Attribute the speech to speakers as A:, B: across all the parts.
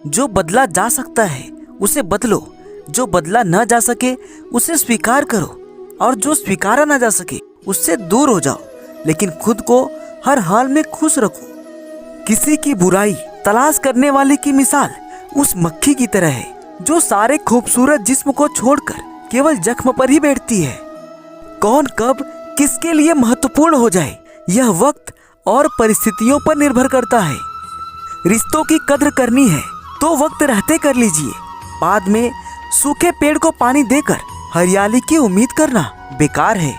A: जो बदला जा सकता है उसे बदलो, जो बदला न जा सके उसे स्वीकार करो, और जो स्वीकारा न जा सके उससे दूर हो जाओ, लेकिन खुद को हर हाल में खुश रखो। किसी की बुराई तलाश करने वाले की मिसाल उस मक्खी की तरह है जो सारे खूबसूरत जिस्म को छोड़कर केवल जख्म पर ही बैठती है। कौन कब किसके लिए महत्वपूर्ण हो जाए यह वक्त और परिस्थितियों पर निर्भर करता है। रिश्तों की कद्र करनी है तो वक्त रहते कर लीजिए, बाद में सूखे पेड़ को पानी देकर हरियाली की उम्मीद करना बेकार है।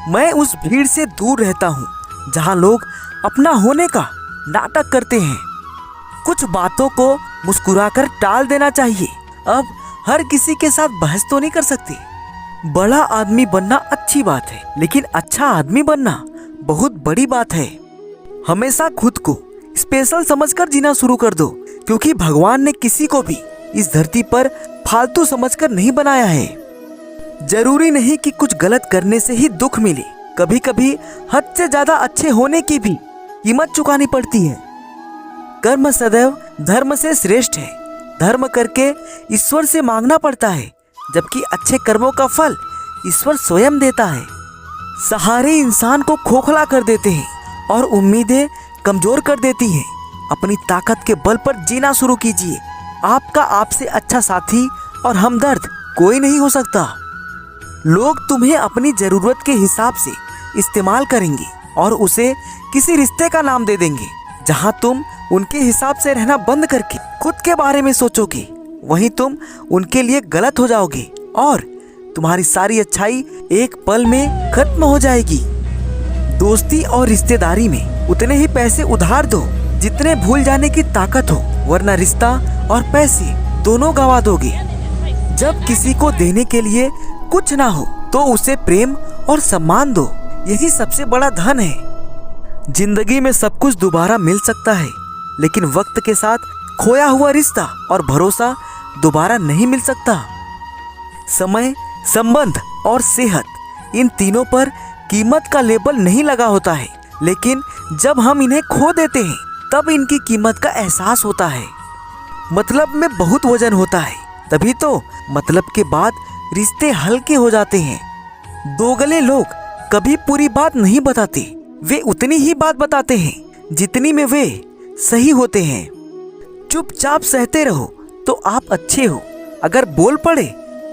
A: मैं उस भीड़ से दूर रहता हूँ जहाँ लोग अपना होने का नाटक करते हैं। कुछ बातों को मुस्कुराकर टाल देना चाहिए। अब हर किसी के साथ बहस तो नहीं कर सकते। बड़ा आदमी बनना अच्छी बात है, लेकिन अच्छा आदमी बनना बहुत बड़ी बात है। हमेशा खुद को स्पेशल समझकर जीना शुरू कर दो, क्योंकि भगवान ने किसी को भी इस धरती पर फालतू समझकर नहीं बनाया है। जरूरी नहीं कि कुछ गलत करने से ही दुख मिले, कभी कभी हद से ज्यादा अच्छे होने की भी कीमत चुकानी पड़ती है। कर्म सदैव धर्म से श्रेष्ठ है। धर्म करके ईश्वर से मांगना पड़ता है, जबकि अच्छे कर्मों का फल ईश्वर स्वयं देता है। सहारे इंसान को खोखला कर देते हैं और उम्मीदें कमजोर कर देती हैं। अपनी ताकत के बल पर जीना शुरू कीजिए। आपका आपसे अच्छा साथी और हमदर्द कोई नहीं हो सकता। लोग तुम्हें अपनी जरूरत के हिसाब से इस्तेमाल करेंगे और उसे किसी रिश्ते का नाम दे देंगे। जहां तुम उनके हिसाब से रहना बंद करके खुद के बारे में सोचोगे, वहीं तुम उनके लिए गलत हो जाओगे और तुम्हारी सारी अच्छाई एक पल में खत्म हो जाएगी। दोस्ती और रिश्तेदारी में उतने ही पैसे उधार दो जितने भूल जाने की ताकत हो, वरना रिश्ता और पैसे दोनों गंवा दोगे। जब किसी को देने के लिए कुछ ना हो तो उसे प्रेम और सम्मान दो, यही सबसे बड़ा धन है। जिंदगी में सब कुछ दोबारा मिल सकता है, लेकिन वक्त के साथ खोया हुआ रिश्ता और भरोसा दोबारा नहीं मिल सकता। समय, संबंध और सेहत, इन तीनों पर कीमत का लेबल नहीं लगा होता है, लेकिन जब हम इन्हें खो देते हैं तब इनकी कीमत का एहसास होता है। मतलब में बहुत वजन होता है, तभी तो मतलब के बाद रिश्ते हल्के हो जाते हैं। दोगले लोग कभी पूरी बात नहीं बताते, वे उतनी ही बात बताते हैं जितनी में वे सही होते हैं। चुपचाप सहते रहो तो आप अच्छे हो, अगर बोल पड़े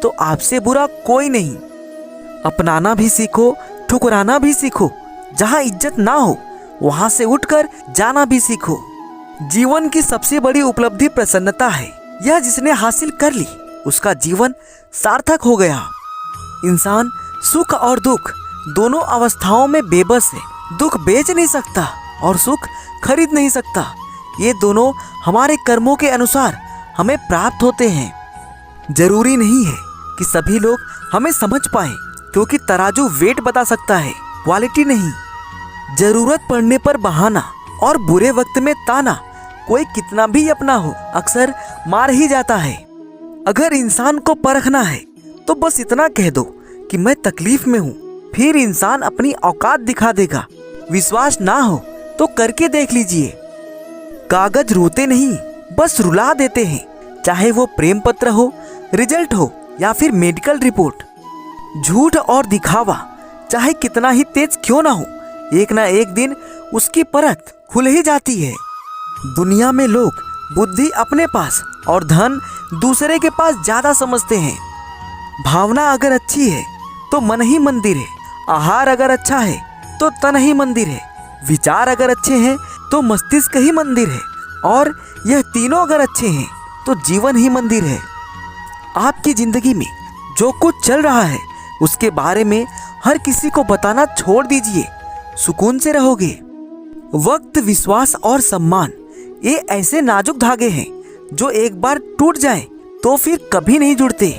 A: तो आपसे बुरा कोई नहीं। अपनाना भी सीखो, ठुकराना भी सीखो। जहाँ इज्जत ना हो वहाँ से उठकर जाना भी सीखो। जीवन की सबसे बड़ी उपलब्धि प्रसन्नता है। यह जिसने हासिल कर ली उसका जीवन सार्थक हो गया। इंसान सुख और दुख दोनों अवस्थाओं में बेबस है। दुख बेच नहीं सकता और सुख खरीद नहीं सकता। ये दोनों हमारे कर्मों के अनुसार हमें प्राप्त होते हैं। जरूरी नहीं है कि सभी लोग हमें समझ पाए, क्योंकि तराजू वेट बता सकता है, क्वालिटी नहीं। जरूरत पड़ने पर बहाना और बुरे वक्त में ताना कोई कितना भी अपना हो अक्सर मार ही जाता है। अगर इंसान को परखना है तो बस इतना कह दो कि मैं तकलीफ में हूँ, फिर इंसान अपनी औकात दिखा देगा। विश्वास ना हो तो करके देख लीजिए। कागज रोते नहीं, बस रुला देते हैं, चाहे वो प्रेम पत्र हो, रिजल्ट हो या फिर मेडिकल रिपोर्ट। झूठ और दिखावा चाहे कितना ही तेज क्यों ना हो, एक ना एक दिन उसकी परत खुल ही जाती है। दुनिया में लोग बुद्धि अपने पास और धन दूसरे के पास ज्यादा समझते हैं। भावना अगर अच्छी है तो मन ही मंदिर है। आहार अगर अच्छा है तो तन ही मंदिर है। विचार अगर अच्छे हैं तो मस्तिष्क ही मंदिर है, और यह तीनों अगर अच्छे हैं तो जीवन ही मंदिर है। आपकी जिंदगी में जो कुछ चल रहा है उसके बारे में हर किसी को बताना छोड़ दीजिए, सुकून से रहोगे। वक्त, विश्वास और सम्मान ये ऐसे नाजुक धागे हैं जो एक बार टूट जाए तो फिर कभी नहीं जुड़ते।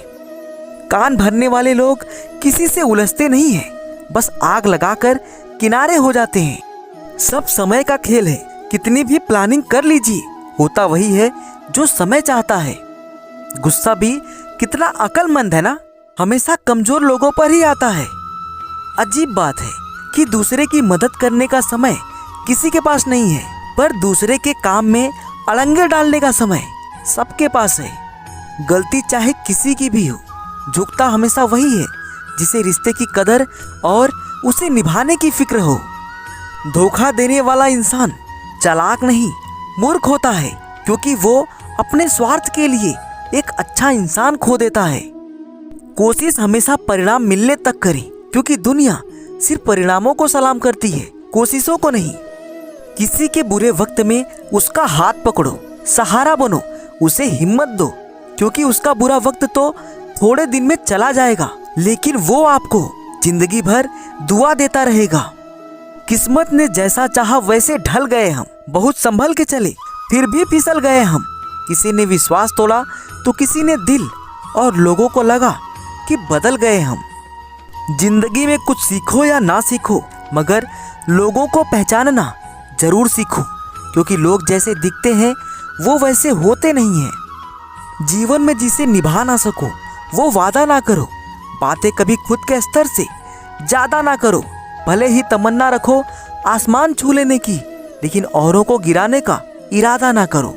A: कान भरने वाले लोग किसी से उलझते नहीं हैं, बस आग लगाकर किनारे हो जाते हैं। सब समय का खेल है, कितनी भी प्लानिंग कर लीजिए, होता वही है जो समय चाहता है। गुस्सा भी कितना अक्लमंद है ना, हमेशा कमजोर लोगों पर ही आता है। अजीब बात है कि दूसरे की मदद करने का समय किसी के पास नहीं है, पर दूसरे के काम में अड़ंगे डालने का समय सबके पास है। गलती चाहे किसी की भी हो, झुकता हमेशा वही है जिसे रिश्ते की कदर और उसे निभाने की फिक्र हो। धोखा देने वाला इंसान चालाक नहीं, मूर्ख होता है, क्योंकि वो अपने स्वार्थ के लिए एक अच्छा इंसान खो देता है। कोशिश हमेशा परिणाम मिलने तक करें, क्योंकि दुनिया सिर्फ परिणामों को सलाम करती है, कोशिशों को नहीं। किसी के बुरे वक्त में उसका हाथ पकड़ो, सहारा बनो, उसे हिम्मत दो, क्योंकि उसका बुरा वक्त तो थोड़े दिन में चला जाएगा, लेकिन वो आपको जिंदगी भर दुआ देता रहेगा। किस्मत ने जैसा चाहा वैसे ढल गए हम, बहुत संभल के चले फिर भी फिसल गए हम। किसी ने विश्वास तोड़ा तो किसी ने दिल, और लोगों को लगा कि बदल गए हम। जिंदगी में कुछ सीखो या ना सीखो, मगर लोगों को पहचानना जरूर सीखो, क्योंकि लोग जैसे दिखते हैं वो वैसे होते नहीं हैं। जीवन में जिसे निभा ना सको वो वादा ना करो, बातें कभी खुद के स्तर से ज्यादा ना करो। भले ही तमन्ना रखो आसमान छू लेने की, लेकिन औरों को गिराने का इरादा ना करो।